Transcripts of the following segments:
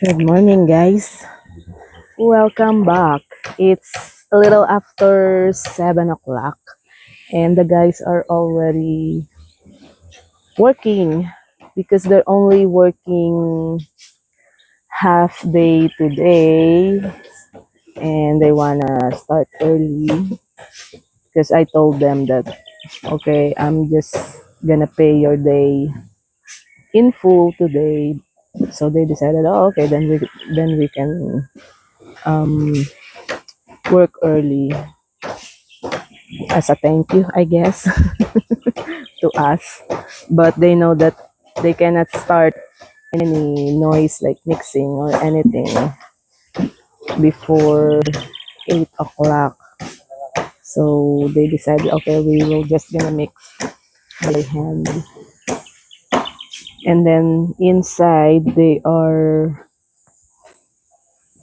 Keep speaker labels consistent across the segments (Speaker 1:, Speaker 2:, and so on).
Speaker 1: Good morning, guys. Welcome back. It's a little after 7 o'clock, and the guys are already working because they're only working half day today, and they wanna start early because I told them that, okay, I'm just gonna pay your day in full today. So they decided, oh, okay, then we can um work early as a thank you, I guess, to us. But they know that they cannot start any noise like mixing or anything before 8 o'clock. So they decided, okay, we will just gonna mix by hand. And then inside, they are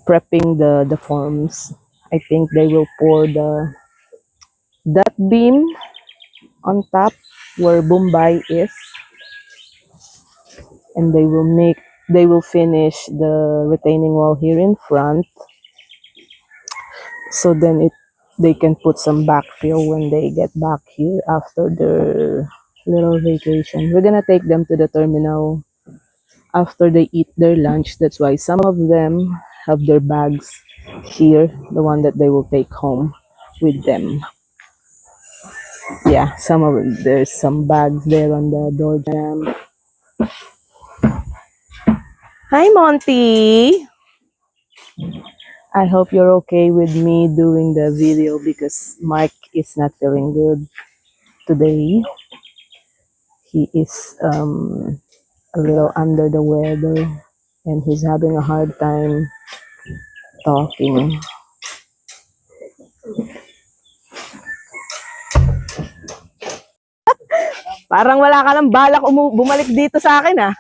Speaker 1: prepping the forms. I think they will pour that beam on top where Bombay is, and they will finish the retaining wall here in front, so then they can put some backfill when they get back here after their little vacation. We're gonna take them to the terminal after they eat their lunch. That's why some of them have their bags here, the one that they will take home with them. Yeah, there's some bags there on the door jam. Hi, Monty. I hope you're okay with me doing the video because Mark is not feeling good today. He is a little under the weather and he's having a hard time talking. Parang wala ka ng balak bumalik dito sa akin, ah.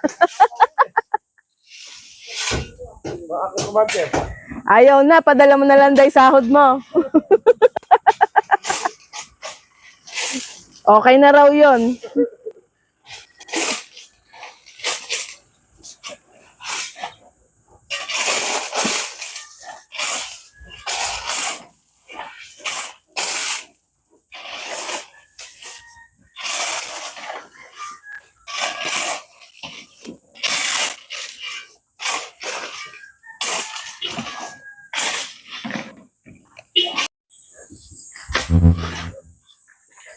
Speaker 1: Ayaw na, padala mo na lang day sahod mo. Okay na raw yun.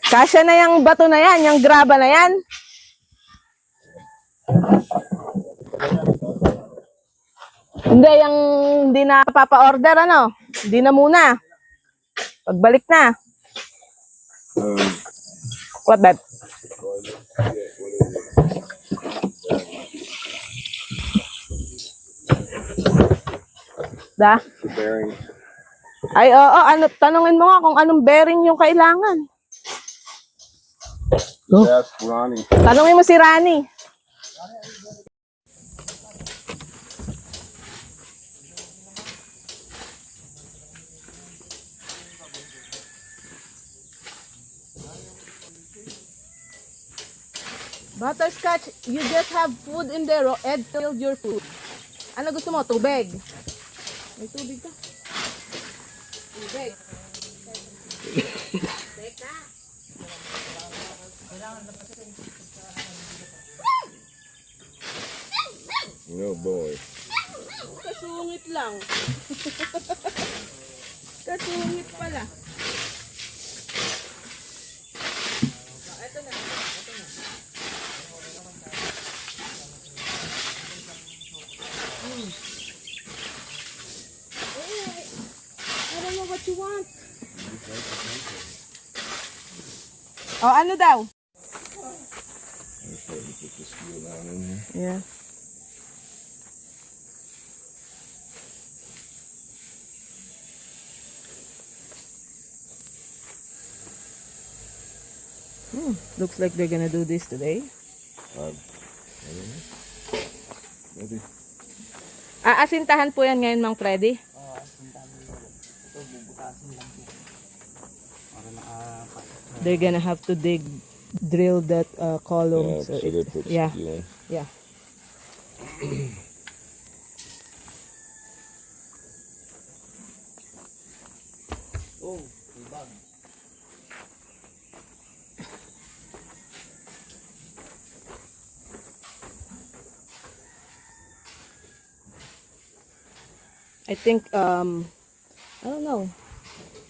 Speaker 1: Kasya na yung bato na yan, yung graba na yan. Hindi, yung hindi na papa-order, ano? Hindi na muna. Pagbalik na. What, babe? Da?
Speaker 2: Bearing.
Speaker 1: Ay, oo, tanungin mo nga kung anong bearing yung kailangan.
Speaker 2: Go. Ask Ronnie.
Speaker 1: Tanungin mo si Rani. Butterscotch, you just have food in there. Ed filled your food. Ano gusto mo? Tubig? May tubig ka? Tubig. Teka.
Speaker 2: No boy.
Speaker 1: Kasungit lang. Kasungit pala. Ito na. I don't know what you want. Oh, ano daw? Yeah. Looks like they're gonna do this today.
Speaker 2: I don't know. Maybe.
Speaker 1: Aasintahan po yan ngayon, Mang Freddy?
Speaker 3: Oo, asintahan mo yun. Ito, bubutasin lang po. Para
Speaker 1: They're gonna have to drill that column.
Speaker 2: Yeah, so they put
Speaker 1: yeah.
Speaker 2: steel in.
Speaker 1: Yeah.
Speaker 3: Oh, ibang.
Speaker 1: I think I don't know.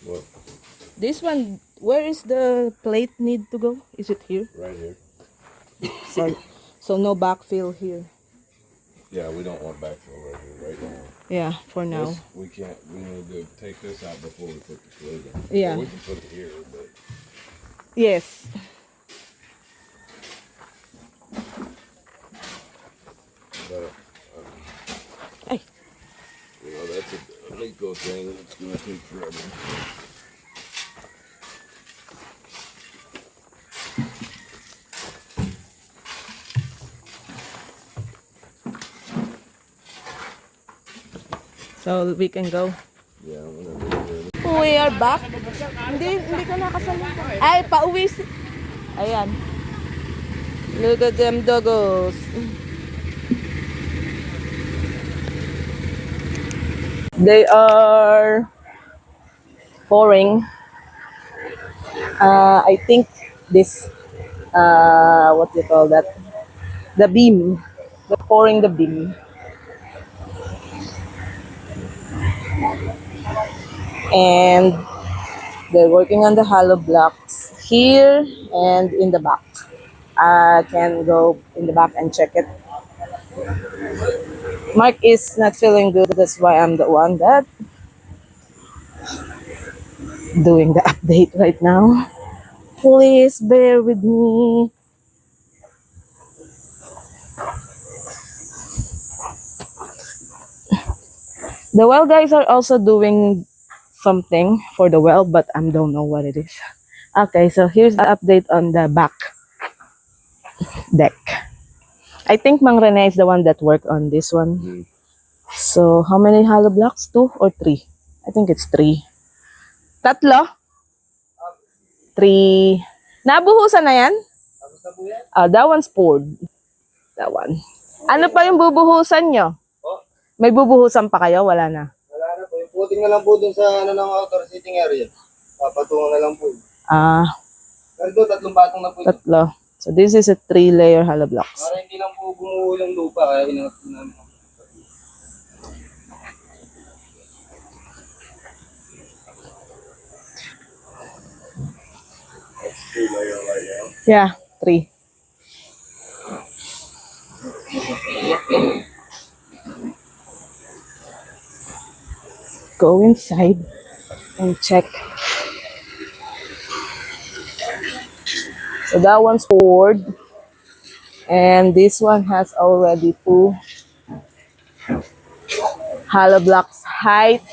Speaker 2: What?
Speaker 1: This one, where is the plate need to go? Is it here?
Speaker 2: Right here.
Speaker 1: So, so no backfill here.
Speaker 2: Yeah, we don't want backfill right here right now.
Speaker 1: Yeah, for now.
Speaker 2: This, we can't. We need to take this out before we put the wood in.
Speaker 1: Yeah.
Speaker 2: Well, we can put it here, but
Speaker 1: Yes. Ay,
Speaker 2: you know that's a legal thing. It's gonna take forever.
Speaker 1: so we can go.
Speaker 2: Yeah, whenever.
Speaker 1: We are back. Hindi ko nakasama. Ay, pauwi si... Ayan. Look at them doggos. They are pouring. I think this, what do you call that? The beam. They're pouring the beam. And they're working on the hollow blocks here and in the back. I can go in the back and check it. Mark is not feeling good, that's why I'm the one that doing the update right now. Please bear with me. The well guys are also doing something for the well, but I don't know what it is. Okay, so here's the update on the back deck. I think Mang Rene is the one that worked on this one.
Speaker 2: Mm.
Speaker 1: So, how many hollow blocks? 2 or 3? I think it's 3. Tatlo? 3. Nabuhusan na yan?
Speaker 3: Tapos na po yan?
Speaker 1: That one's poured. That one. Ano pa yung bubuhusan nyo?
Speaker 3: Oh,
Speaker 1: May bubuhusan pa kayo? Wala na.
Speaker 3: wala na po. Yung puting na lang po dun sa ano ng outdoor sitting area. Papatungan na lang po. Pero doon, 3 patong na po.
Speaker 1: Tatlo. So, this is a 3-layer hollow blocks.
Speaker 3: Para hindi lang po gumuho yung lupa. Kaya inangat po namin.
Speaker 1: Yeah, 3. Go inside and check. So that one's poured. And this one has already 2 hollow blocks height.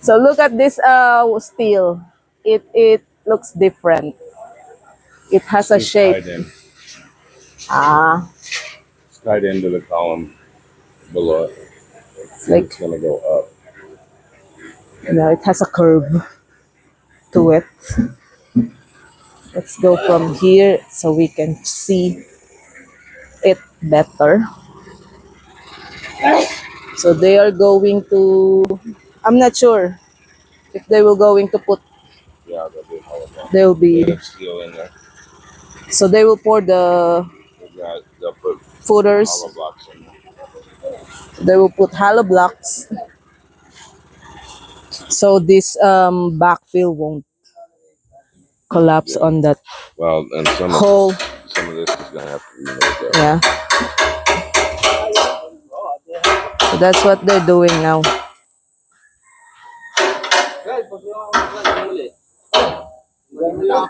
Speaker 1: So look at this steel. It looks different. It has a
Speaker 2: It's
Speaker 1: shape.
Speaker 2: tied in.
Speaker 1: It's
Speaker 2: It's tied into the column below it.
Speaker 1: like,
Speaker 2: It's gonna go up.
Speaker 1: it has a curve to it. Let's go from here so we can see it better. So they are going to, I'm not sure if they will going to put,
Speaker 2: Yeah, they'll be hollow block.
Speaker 1: they'll
Speaker 2: They
Speaker 1: be,
Speaker 2: have steel in there.
Speaker 1: so they will pour the
Speaker 2: They'll put
Speaker 1: footers,
Speaker 2: hollow blocks in there.
Speaker 1: they will put hollow blocks. So this backfill won't collapse on that
Speaker 2: Well, and
Speaker 1: hole.
Speaker 2: some of this is gonna have to be moved up.
Speaker 1: Yeah. So that's what they're doing now.
Speaker 3: Guys, pasukan ako sa muli. Wala lang.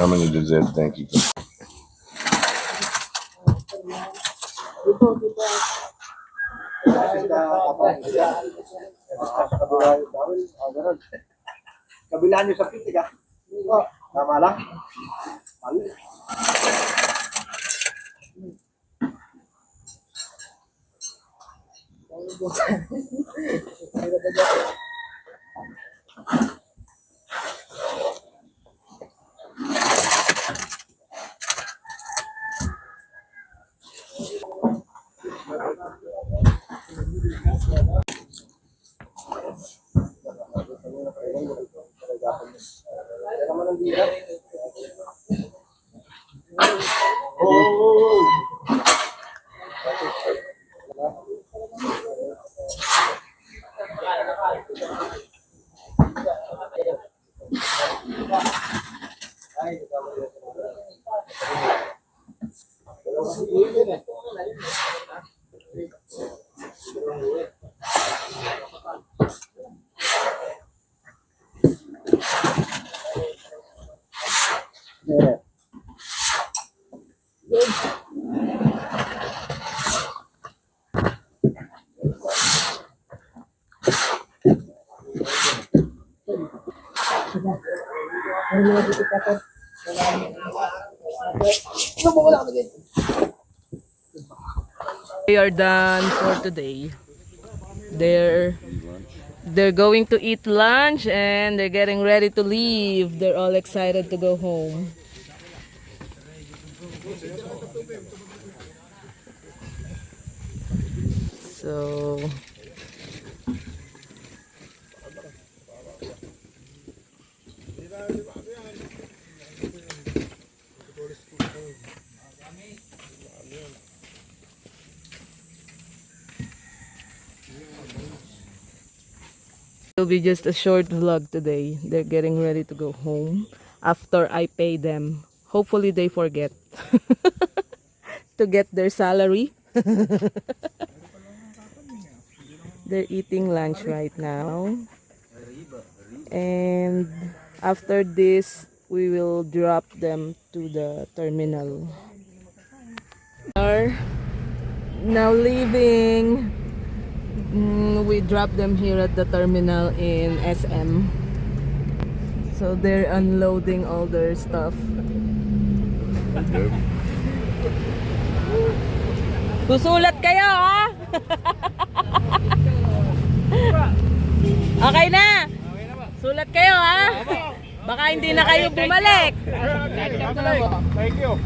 Speaker 2: How many does that think you can?
Speaker 3: Kabilaan nyo sa pitik ah. Tama lang. Mali.
Speaker 1: They are done for today. They're going to eat lunch and they're getting ready to leave. They're all excited to go home. So it'll be just a short vlog today. They're getting ready to go home after I pay them. Hopefully they forget to get their salary. They're eating lunch right now. And after this, we will drop them to the terminal. We are now leaving. We dropped them here at the terminal in SM. So they're unloading all their stuff. Susulat kayo, ha? Okay na? Sulat kayo, ha? Baka hindi na kayo bumalik.
Speaker 3: Thank you.